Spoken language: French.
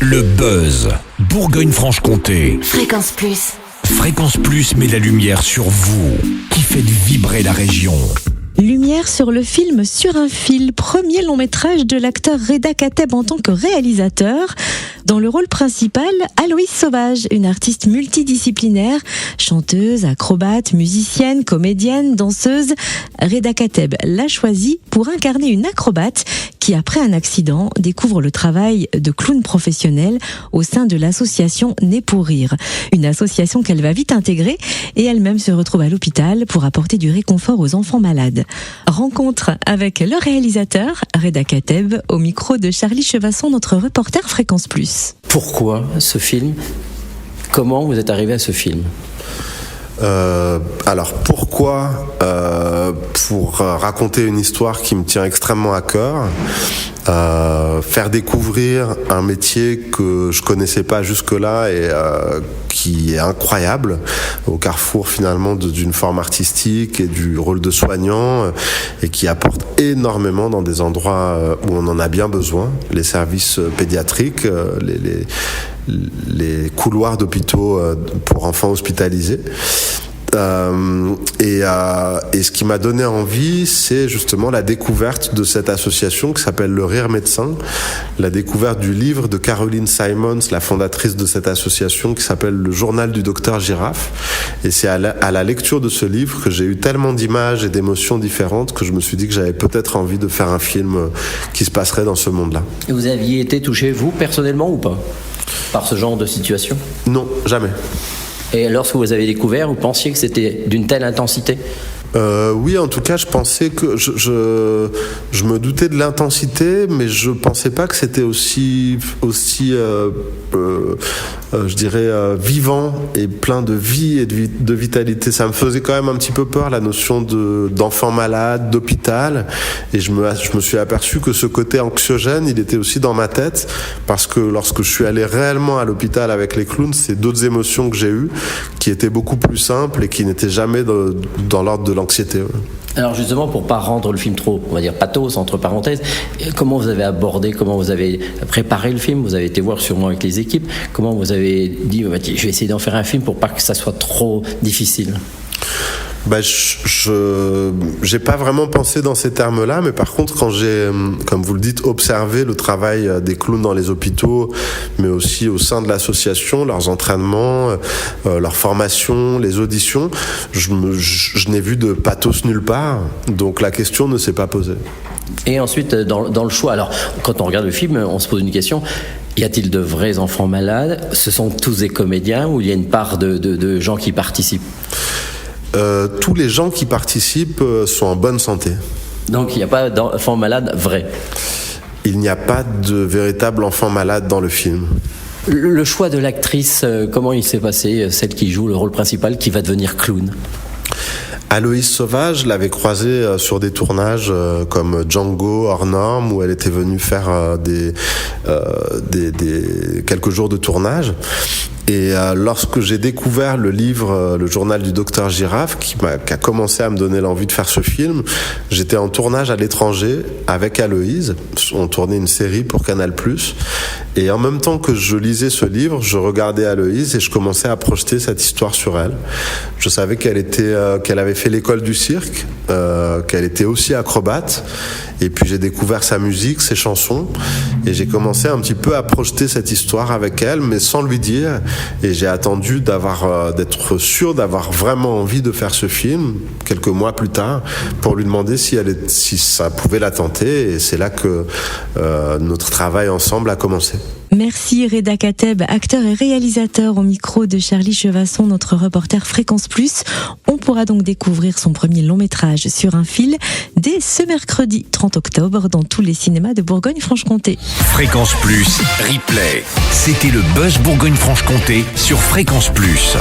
Le buzz, Bourgogne-Franche-Comté. Fréquence Plus. Fréquence Plus met la lumière sur vous, qui faites vibrer la région. Lumière sur le film Sur un fil, premier long métrage de l'acteur Reda Kateb en tant que réalisateur. Dans le rôle principal, Aloïse Sauvage, une artiste multidisciplinaire, chanteuse, acrobate, musicienne, comédienne, danseuse. Reda Kateb l'a choisie pour incarner une acrobate qui, après un accident, découvre le travail de clown professionnel au sein de l'association Né pour rire. Une association qu'elle va vite intégrer et elle-même se retrouve à l'hôpital pour apporter du réconfort aux enfants malades. Rencontre avec le réalisateur Reda Kateb au micro de Charlie Chevasson, notre reporter Fréquence Plus. Pourquoi ce film ? Comment vous êtes arrivé à ce film ? Alors pourquoi pour raconter une histoire qui me tient extrêmement à cœur, faire découvrir un métier que je connaissais pas jusque-là et qui est incroyable au carrefour finalement d'une forme artistique et du rôle de soignant et qui apporte énormément dans des endroits où on en a bien besoin, les services pédiatriques, les couloirs d'hôpitaux pour enfants hospitalisés. Et ce qui m'a donné envie, c'est justement la découverte de cette association qui s'appelle Le Rire Médecin, la découverte du livre de Caroline Simons, la fondatrice de cette association, qui s'appelle Le Journal du Docteur Girafe. Et c'est à la lecture de ce livre que j'ai eu tellement d'images et d'émotions différentes que je me suis dit que j'avais peut-être envie de faire un film qui se passerait dans ce monde-là. Et vous aviez été touché, vous, personnellement, ou pas, par ce genre de situation ? Non, jamais. Et lorsque vous avez découvert, vous pensiez que c'était d'une telle intensité ? Oui, en tout cas, je pensais que je me doutais de l'intensité, mais je pensais pas que c'était aussi je dirais vivant et plein de vie et de vitalité. Ça me faisait quand même un petit peu peur, la notion d'enfants malades, d'hôpital, et je me suis aperçu que ce côté anxiogène, il était aussi dans ma tête, parce que lorsque je suis allé réellement à l'hôpital avec les clowns, c'est d'autres émotions que j'ai eues qui étaient beaucoup plus simples et qui n'étaient jamais dans l'ordre de l'anxiété. Alors justement, pour pas rendre le film trop, on va dire, pathos, entre parenthèses, comment vous avez abordé, comment vous avez préparé le film ? Vous avez été voir sûrement avec les équipes. Comment vous avez dit, je vais essayer d'en faire un film pour pas que ça soit trop difficile ? J'ai pas vraiment pensé dans ces termes-là, mais par contre, quand j'ai, comme vous le dites, observé le travail des clowns dans les hôpitaux, mais aussi au sein de l'association, leurs entraînements, leur formation, les auditions, je n'ai vu de pathos nulle part, donc la question ne s'est pas posée. Et ensuite, dans le choix, alors, quand on regarde le film, on se pose une question. Y a-t-il de vrais enfants malades ? Ce sont tous des comédiens ou il y a une part de gens qui participent ? Tous les gens qui participent sont en bonne santé. Donc il n'y a pas d'enfants malades vrais ? Il n'y a pas de véritable enfant malade dans le film. Le choix de l'actrice, comment il s'est passé, celle qui joue le rôle principal, qui va devenir clown ? Aloïse Sauvage, l'avais croisée sur des tournages comme Django, hors norme, où elle était venue faire quelques jours de tournage. Et lorsque j'ai découvert le livre, le journal du Docteur Girafe, qui a commencé à me donner l'envie de faire ce film, j'étais en tournage à l'étranger avec Aloïse. On tournait une série pour Canal+. Et en même temps que je lisais ce livre, je regardais Aloïse et je commençais à projeter cette histoire sur elle. Je savais qu'elle avait fait l'école du cirque, qu'elle était aussi acrobate. Et puis j'ai découvert sa musique, ses chansons, et j'ai commencé un petit peu à projeter cette histoire avec elle, mais sans lui dire. Et j'ai attendu d'être sûr d'avoir vraiment envie de faire ce film quelques mois plus tard pour lui demander si ça pouvait la tenter. Et c'est là que notre travail ensemble a commencé. Merci Reda Kateb, acteur et réalisateur au micro de Charlie Chevasson, notre reporter Fréquence Plus. On pourra donc découvrir son premier long métrage Sur un fil dès ce mercredi 30 octobre dans tous les cinémas de Bourgogne-Franche-Comté. Fréquence Plus, replay. C'était le buzz Bourgogne-Franche-Comté sur Fréquence Plus.